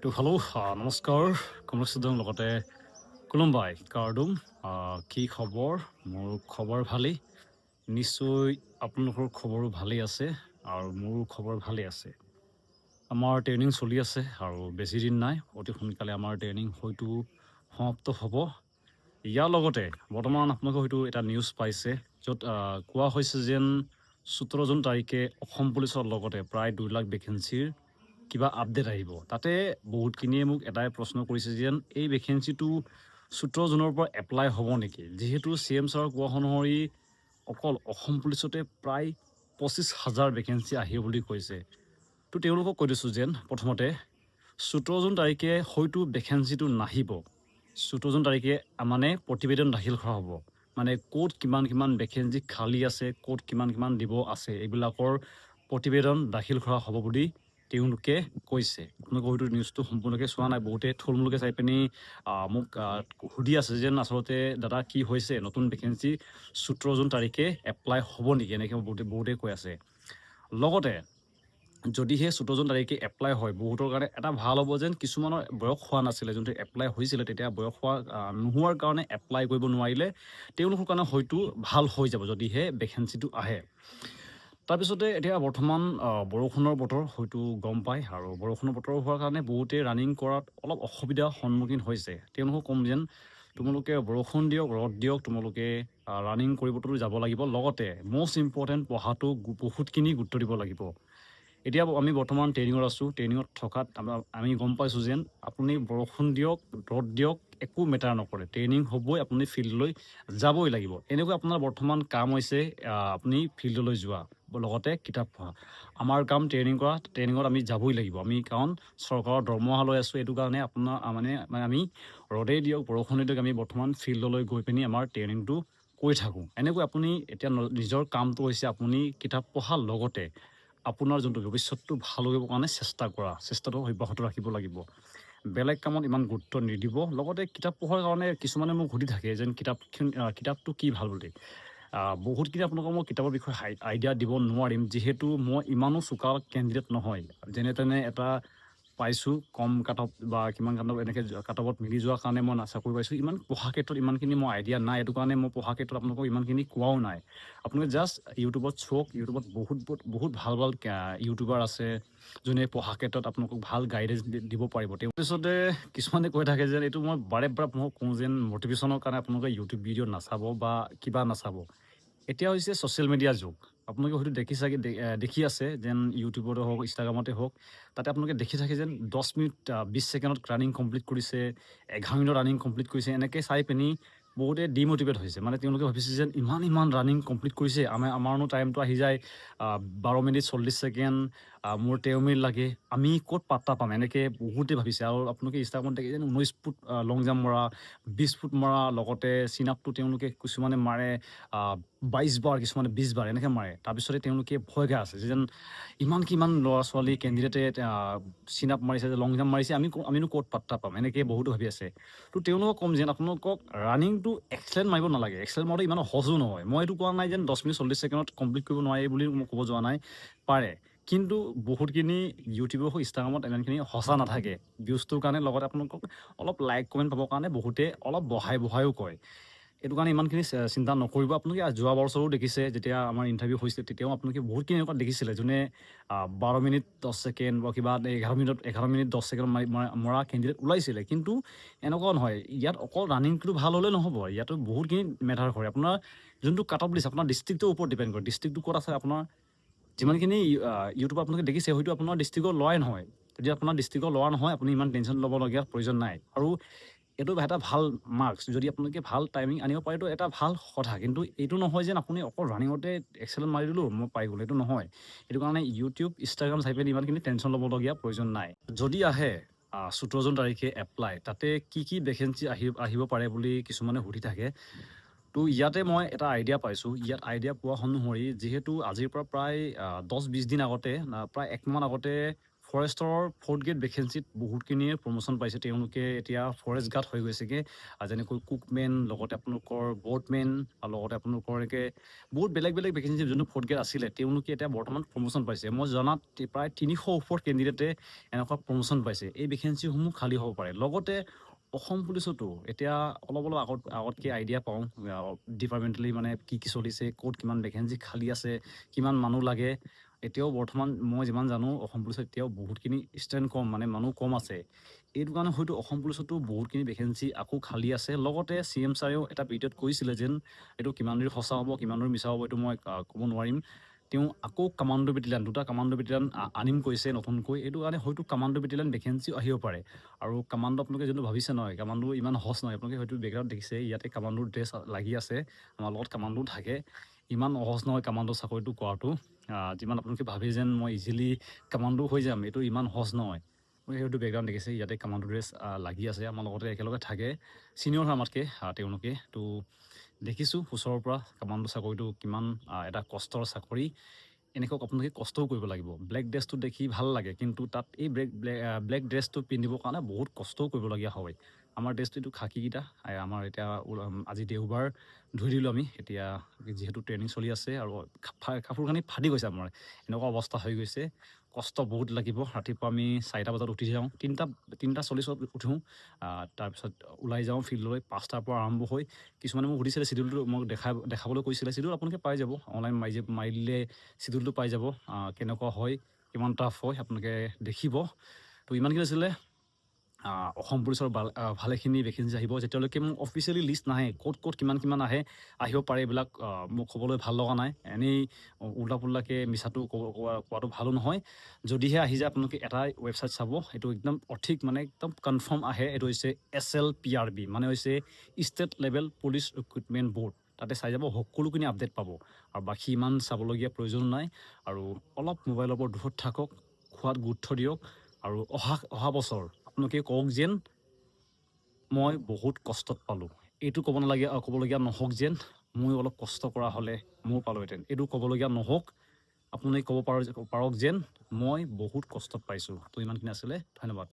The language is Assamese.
তো হেল্ল' নমস্কাৰ কমলচুদং লগতে কোলম্বাই কাৰ্ডুম কি খবৰ মোৰ খবৰ ভালেই নিশ্চয় আপোনালোকৰ খবৰো ভালেই আছে আৰু মোৰো খবৰ ভালেই আছে আমাৰ ট্ৰেইনিং চলি আছে আৰু বেছি দিন নাই অতি সোনকালে আমাৰ ট্ৰেইনিং হয়তো সমাপ্ত হ'ব ইয়াৰ লগতে বৰ্তমান আপোনালোকে হয়তো এটা নিউজ পাইছে য'ত কোৱা হৈছে যেন 17 জুন তাৰিখে অসম পুলিচৰ লগতে প্ৰায় 2 লাখ ভেকেঞ্চিৰ কিবা আপডেট আহিব তাতে বহুতখিনিয়ে মোক এটাই প্ৰশ্ন কৰিছে যেন এই ভেকেঞ্চিটো 17 জুনৰ পৰা এপ্লাই হ'ব নেকি যিহেতু CM ছাৰৰ কোৱা অনুসৰি অকল অসম পুলিচতে প্ৰায় 25,000 ভেকেঞ্চি আহিব বুলি কৈছে তো তেওঁলোকক কৈ দিছোঁ যেন প্ৰথমতে 17 জুন তাৰিখে হয়তো ভেকেঞ্চিটো নাহিব 17 জুন তাৰিখে মানে প্ৰতিবেদন দাখিল কৰা হ'ব মানে ক'ত কিমান ভেকেঞ্চি খালী আছে ক'ত কিমান দিব আছে এইবিলাকৰ প্ৰতিবেদন দাখিল কৰা হ'ব বুলি তেওঁলোকে কৈছে আপোনালোকে হয়তো নিউজটো সম্পূৰ্ণকৈ চোৱা নাই বহুতে থুলমূলকৈ চাই পিনি মোক সুধি আছে যেন আচলতে দাদা কি হৈছে নতুন ভেকেঞ্চি 17 জুন তাৰিখে এপ্লাই হ'ব নেকি এনেকৈ বহুতে কৈ আছে লগতে যদিহে 17 জুন তাৰিখে এপ্লাই হয় বহুতৰ কাৰণে এটা ভাল হ'ব যেন কিছুমানৰ বয়স হোৱা নাছিলে যোনটো এপ্লাই হৈছিলে তেতিয়া বয়স হোৱা নোহোৱাৰ কাৰণে এপ্লাই কৰিব নোৱাৰিলে তেওঁলোকৰ কাৰণে হয়তো ভাল হৈ যাব যদিহে ভেকেঞ্চিটো আহে তাৰপিছতে এতিয়া বৰ্তমান বৰষুণৰ বতৰ হয়তো গম পায় আৰু বৰষুণৰ বতৰ হোৱাৰ কাৰণে বহুতে ৰানিং কৰাত অলপ অসুবিধাৰ সন্মুখীন হৈছে তেওঁলোকক ক'ম যেন তোমালোকে বৰষুণ দিয়ক ৰ'দ দিয়ক তোমালোকে ৰানিং কৰিবতো যাব লাগিব লগতে মষ্ট ইম্পৰ্টেণ্ট পঢ়াটো বহুতখিনি গুৰুত্ব দিব লাগিব এতিয়া আমি বৰ্তমান ট্ৰেইনিঙত আছোঁ ট্ৰেইনিঙত থকাত আমি গম পাইছোঁ যেন আপুনি বৰষুণ দিয়ক ৰ'দ দিয়ক একো মেটাৰ নকৰে ট্ৰেইনিং হ'বই আপুনি ফিল্ডলৈ যাবই লাগিব এনেকৈ আপোনাৰ বৰ্তমান কাম হৈছে আপুনি ফিল্ডলৈ যোৱা লগতে কিতাপ পঢ়া আমাৰ কাম ট্ৰেইনিং কৰা ট্ৰেইনিঙত আমি যাবই লাগিব আমি কাৰণ চৰকাৰৰ দৰমহা লৈ আছোঁ এইটো কাৰণে আপোনাৰ মানে আমি ৰ'দেই দিয়ক বৰষুণেই দিয়ক আমি বৰ্তমান ফিল্ডলৈ গৈ পিনি আমাৰ ট্ৰেইনিংটো কৰি থাকোঁ এনেকৈ আপুনি এতিয়া নিজৰ কামটো হৈছে আপুনি কিতাপ পঢ়াৰ লগতে আপোনাৰ যোনটো ভৱিষ্যতটো ভাল কৰিবৰ কাৰণে চেষ্টাটো অব্যাহত ৰাখিব লাগিব বেলেগ কামত ইমান গুৰুত্ব নিদিব লগতে কিতাপ পঢ়াৰ কাৰণে কিছুমানে মোক সুধি থাকে যেন কিতাপটো কি ভাল বুলি বহুতখিনি আপোনালোকক মই কিতাপৰ বিষয়ে আইডিয়া দিব নোৱাৰিম যিহেতু মই ইমানো চোকা কেণ্ডিডেট নহয় যেনে তেনে এটা পাইছোঁ কম কাটঅফ বা কিমান কাটঅফ এনেকৈ কাটঅফত মিলি যোৱাৰ কাৰণে মই চাকৰি পাইছোঁ ইমান পঢ়া ক্ষেত্ৰত ইমানখিনি মই আইডিয়া নাই এইটো কাৰণে মই পঢ়া ক্ষেত্ৰত আপোনালোকক ইমানখিনি কোৱাও নাই আপোনালোকে জাষ্ট ইউটিউবত চাওক ইউটিউবত বহুত ভাল ইউটিউবাৰ আছে যোনে পঢ়া ক্ষেত্ৰত আপোনালোকক ভাল গাইডেঞ্চ দিব পাৰিব তাৰপিছতে কিছুমানে কৈ থাকে যেন এইটো মই বাৰে মই কওঁ যেন মটিভেশ্যনৰ কাৰণে আপোনালোকে ইউটিউব ভিডিঅ' নাচাব বা কিবা নাচাব এতিয়া হৈছে ছ'চিয়েল মিডিয়া যুগ আপোনালোকে হয়তো দেখি আছে যেন ইউটিউবতে হওক ইনষ্টাগ্ৰামতে হওক তাতে আপোনালোকে দেখি থাকে যেন 10 মিনিট 20 ছেকেণ্ডত ৰানিং কমপ্লিট কৰিছে 11 মিনিটত ৰানিং কমপ্লিট কৰিছে এনেকৈ চাই পিনি বহুতে ডিমটিভেট হৈছে মানে তেওঁলোকে ভাবিছে যেন ইমান ৰানিং কমপ্লিট কৰিছে আমাৰনো টাইমটো আহি যায় 12 মিনিট 40 ছেকেণ্ড মোৰ 13 মিনিট লাগে আমি ক'ত পাত্তা পাম এনেকৈ বহুতে ভাবিছে আৰু আপোনালোকে ইনষ্টাগ্ৰামত দেখি যেন 19 ফুট লং জাম্প মৰা 20 ফুট মৰা লগতে চিন আপটো তেওঁলোকে কিছুমানে মাৰে 22 বাৰ কিছুমানে 20 বাৰ এনেকৈ মাৰে তাৰপিছতে তেওঁলোকে ভয় খাই আছে যেন কিমান ল'ৰা ছোৱালী কেণ্ডিডেটে চিন আপ মাৰিছে যে লং জাম্প মাৰিছে আমিনো ক'ত পাত্তা পাম এনেকৈ বহুতো ভাবি আছে তো তেওঁলোকক ক'ম যেন আপোনালোকক ৰানিংটো এক্সেলেণ্ট মাৰিব নালাগে এক্সেলেণ্ট মাৰোঁতে ইমান সহজো নহয় মই এইটো কোৱা নাই যেন 10 মিনিট 40 ছেকেণ্ডত কমপ্লিট কৰিব নোৱাৰি বুলি মই ক'ব যোৱা নাই পাৰে কিন্তু বহুতখিনি ইউটিউবৰ হওক ইনষ্টাগ্ৰামত ইমানখিনি সঁচা নাথাকে ভিউজটোৰ কাৰণে লগতে আপোনালোকক অলপ লাইক কমেণ্ট পাবৰ কাৰণে বহুতে অলপ বঢ়াইও কয় এইটো কাৰণে ইমানখিনি চিন্তা নকৰিব আপোনালোকে যোৱা বছৰো দেখিছে যেতিয়া আমাৰ ইণ্টাৰভিউ হৈছিলে তেতিয়াও আপোনালোকে বহুতখিনি এনেকুৱা দেখিছিলে যোনে 12 মিনিট 10 ছেকেণ্ড বা কিবা 11 মিনিট 10 ছেকেণ্ড মৰা কেণ্ডিডেট ওলাইছিলে কিন্তু এনেকুৱা নহয় ইয়াত অকল ৰানিংটো ভাল হ'লে নহ'ব ইয়াতো বহুতখিনি মেটাৰ কৰে আপোনাৰ যোনটো কাট অফ লিষ্ট আপোনাৰ ডিষ্ট্ৰিক্টটোৰ ওপৰত ডিপেণ্ড কৰে ডিষ্ট্ৰিক্টটো ক'ত আছে আপোনাৰ যিমানখিনি ইউটিউবত আপোনালোকে দেখিছে হয়তো আপোনাৰ ডিষ্ট্ৰিক্টৰ লোৱাই নহয় যদি আপোনাৰ ডিষ্ট্ৰিক্টৰ লোৱা নহয় আপুনি ইমান টেনশ্যন ল'বলগীয়া প্ৰয়োজন নাই আৰু এইটো এটা ভাল মাৰ্কছ যদি আপোনালোকে ভাল টাইমিং আনিব পাৰেতো এটা ভাল কথা কিন্তু এইটো নহয় যেন আপুনি অকল ৰানিঙতে এক্সেলেণ্ট মাৰি দিলোঁ মই পাই গ'লোঁ এইটো নহয় সেইটো কাৰণে ইউটিউব ইনষ্টাগ্ৰাম চাই পিনি ইমানখিনি টেনশ্যন ল'বলগীয়া প্ৰয়োজন নাই যদি আহে 17 জুন তাৰিখে এপ্লাই তাতে কি ভেকেঞ্চি আহিব পাৰে বুলি কিছুমানে সুধি থাকে তো ইয়াতে মই এটা আইডিয়া পাইছোঁ ইয়াত আইডিয়া পোৱা অনুসৰি যিহেতু আজিৰ পৰা প্ৰায় 10-20 দিন আগতে প্ৰায় 1 মাহ আগতে ফৰেষ্টৰ 4th গ্ৰেড ভেকেঞ্চিত বহুতখিনিয়ে প্ৰমোশ্যন পাইছে। তেওঁলোকে এতিয়া ফৰেষ্ট গাৰ্ড হৈ গৈছেগৈ, যেনেকৈ কুকমেন, লগতে আপোনালোকৰ বৰ্ডমেন, আৰু লগতে আপোনালোকৰ বহুত বেলেগ বেলেগ ভেকেঞ্চি যোনটো 4th গ্ৰেড আছিলে, তেওঁলোকে এতিয়া বৰ্তমান প্ৰমোশ্যন পাইছে। মই জনাত প্ৰায় 300 ওপৰত কেণ্ডিডেটে এনেকুৱা প্ৰমোশ্যন পাইছে। এই ভেকেঞ্চিসমূহ খালী হ'ব পাৰে। লগতে অসম পুলিচতো এতিয়া অলপ অলপ আগতকৈ আইডিয়া পাওঁ ডিপাৰ্টমেণ্টেলি মানে কি কি চলিছে, ক'ত কিমান ভেকেঞ্চি খালী আছে, কিমান মানুহ লাগে। এতিয়াও বৰ্তমান মই যিমান জানো অসম পুলিচত এতিয়াও বহুতখিনি ষ্ট্ৰেণ্ড কম, মানে মানুহ কম আছে। এইটো কাৰণে হয়তো অসম পুলিচতো বহুতখিনি ভেকেঞ্চি আকৌ খালী আছে। লগতে CM ছাৰেও এটা ভিডিঅ'ত কৈছিলে যেন এইটো কিমান দূৰ সঁচা হ'ব, কিমান দূৰ মিছা হ'ব, এইটো মই ক'ব নোৱাৰিম। তেওঁ আকৌ কামাণ্ডো বেটেলিয়ান, 2টা কামাণ্ডো বেটেলিয়ান আনিম কৈছে নতুনকৈ। এইটো কাৰণে হয়তো কামাণ্ডো বেটেলিয়ান ভেকেঞ্চিও আহিব পাৰে। আৰু কামাণ্ডো আপোনালোকে যোনটো ভাবিছে নহয়, কামাণ্ডো ইমান সহজ নহয়। আপোনালোকে হয়তো বেকগ্ৰাউণ্ড দেখিছে, ইয়াতে কামাণ্ডোৰ ড্ৰেছ লাগি আছে, আমাৰ লগত কামাণ্ডো থাকে। ইমান সহজ নহয় কামাণ্ডো চাকৰিটো কৰাটো। যিমান আপোনালোকে ভাবে যেন মই ইজিলি কামাণ্ডো হৈ যাম, এইটো ইমান সহজ নহয়। হয়তো বেকগ্ৰাউণ্ড দেখিছে, ইয়াতে কামাণ্ডো ড্ৰেছ লাগি আছে, আমাৰ লগতে একেলগে থাকে, ছিনিয়ৰ হয় আমাতকৈ তেওঁলোকে। তো দেখিছোঁ ওচৰৰ পৰা কামাণ্ডো চাকৰিটো কিমান এটা কষ্টৰ চাকৰি। এনেকৈ আপোনালোকে কষ্টও কৰিব লাগিব। ব্লেক ড্ৰেছটো দেখি ভাল লাগে, কিন্তু তাত এই ব্লেক ড্ৰেছটো পিন্ধিবৰ কাৰণে বহুত কষ্টও কৰিবলগীয়া হয়। আমাৰ ড্ৰেছটো এইটো খাকীকেইটা আমাৰ এতিয়া আজি দেওবাৰ ধুই দিলোঁ আমি, এতিয়া যিহেতু ট্ৰেইনিং চলি আছে আৰু কাপোৰ কানি ফাটি গৈছে আমাৰ, এনেকুৱা অৱস্থা হৈ গৈছে। কষ্ট বহুত লাগিব। ৰাতিপুৱা আমি 4টা বজাত উঠি যাওঁ, 3:40 উঠোঁ, তাৰপিছত ওলাই যাওঁ ফিল্ডলৈ 5টাৰ পৰা আৰম্ভ হৈ। কিছুমানে মোক সুধিছিলে চিডিউলটো, মোক দেখাবলৈ কৈছিলে। চিডিউল আপোনালোকে পাই যাব, অনলাইন মাৰি দিলে চিডিউলটো পাই যাব, কেনেকুৱা হয়, কিমান টাফ হয় আপোনালোকে দেখিব। তো ইমানখিনি আছিলে। অসম পুলিচৰ ভালেখিনি ভেকেঞ্চি আহিব। যেতিয়ালৈকে মোক অফিচিয়েলি লিষ্ট নাহে, ক'ত ক'ত কিমান কিমান আহিব পাৰে, এইবিলাক মোক ক'বলৈ ভাল লগা নাই। এনেই উল্টা পুল্টাকৈ মিছাটো কোৱাটো ভালো নহয়। যদিহে আহি যায় আপোনালোকে এটাই ৱেবছাইট চাব, এইটো একদম সঠিক, মানে একদম কনফাৰ্ম আহে। এইটো হৈছে SLPRB, মানে হৈছে state level police recruitment board. তাতে চাই যাব, সকলোখিনি আপডেট পাব। আৰু বাকী ইমান চাবলগীয়া প্ৰয়োজন নাই। আৰু অলপ মোবাইলৰ পৰা দূৰত থাকক, খোৱাত গুৰুত্ব দিয়ক। আৰু অহা বছৰ আপোনালোকে কওক যেন মই বহুত কষ্টত পালোঁ। এইটো ক'বলগীয়া নহওক যেন মই অলপ কষ্ট কৰা হ'লে ময়ো পালোঁহেঁতেন। এইটো ক'বলগীয়া নহওক, আপুনি ক'ব পাৰক যেন মই বহুত কষ্টত পাইছোঁ। তো ইমানখিনি আছিলে, ধন্যবাদ।